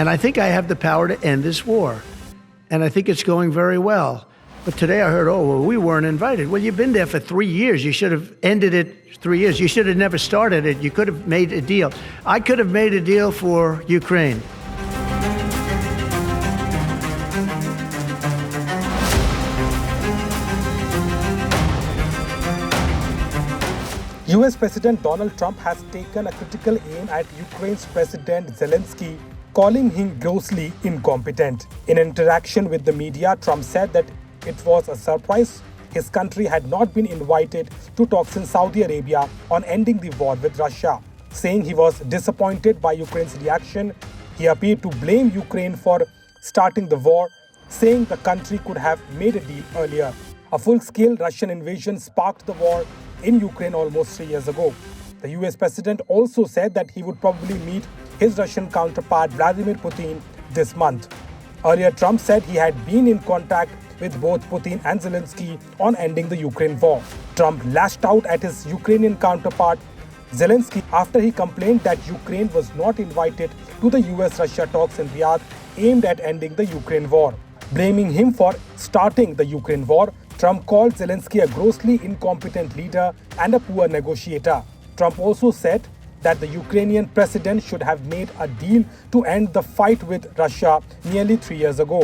And I think I have the power to end this war. And I think it's going very well. But today I heard, oh, well, we weren't invited. Well, you've been there for 3 years. You should have ended it 3 years. You should have never started it. You could have made a deal. I could have made a deal for Ukraine. US President Donald Trump has taken a critical aim at Ukraine's President Zelensky, calling him grossly incompetent. In an interaction with the media, Trump said that it was a surprise his country had not been invited to talks in Saudi Arabia on ending the war with Russia. Saying he was disappointed by Ukraine's reaction, he appeared to blame Ukraine for starting the war, saying the country could have made a deal earlier. A full-scale Russian invasion sparked the war in Ukraine almost 3 years ago. The US president also said that he would probably meet his Russian counterpart Vladimir Putin this month. Earlier, Trump said he had been in contact with both Putin and Zelensky on ending the Ukraine war. Trump lashed out at his Ukrainian counterpart Zelensky after he complained that Ukraine was not invited to the US-Russia talks in Riyadh aimed at ending the Ukraine war. Blaming him for starting the Ukraine war, Trump called Zelensky a grossly incompetent leader and a poor negotiator. Trump also said that the Ukrainian president should have made a deal to end the fight with Russia nearly 3 years ago.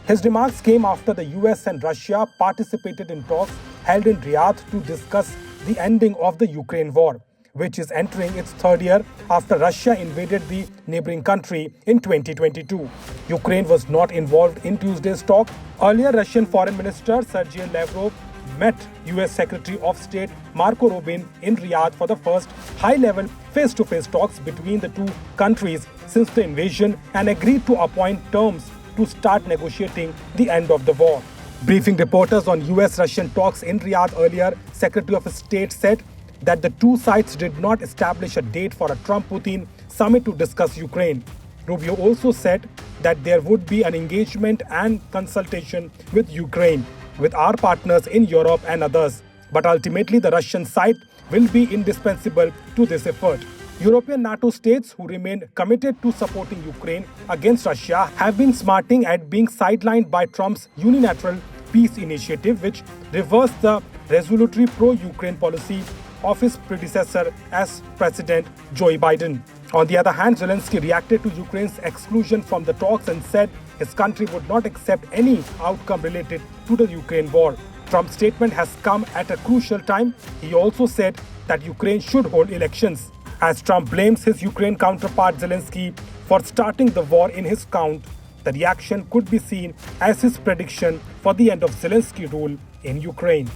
His remarks came after the US and Russia participated in talks held in Riyadh to discuss the ending of the Ukraine war, which is entering its third year after Russia invaded the neighboring country in 2022. Ukraine was not involved in Tuesday's talk. Earlier, Russian Foreign Minister Sergei Lavrov met US Secretary of State Marco Rubio in Riyadh for the first high-level face-to-face talks between the two countries since the invasion and agreed to appoint terms to start negotiating the end of the war. Briefing reporters on US-Russian talks in Riyadh earlier, Secretary of State said that the two sides did not establish a date for a Trump-Putin summit to discuss Ukraine. Rubio also said that there would be an engagement and consultation with Ukraine, with our partners in Europe and others. But ultimately, the Russian side will be indispensable to this effort. European NATO states who remain committed to supporting Ukraine against Russia have been smarting at being sidelined by Trump's unilateral peace initiative, which reversed the resolutory pro-Ukraine policy of his predecessor as President Joe Biden. On the other hand, Zelensky reacted to Ukraine's exclusion from the talks and said his country would not accept any outcome related to the Ukraine war. Trump's statement has come at a crucial time. He also said that Ukraine should hold elections. As Trump blames his Ukraine counterpart Zelensky for starting the war in his count, the reaction could be seen as his prediction for the end of Zelensky's rule in Ukraine.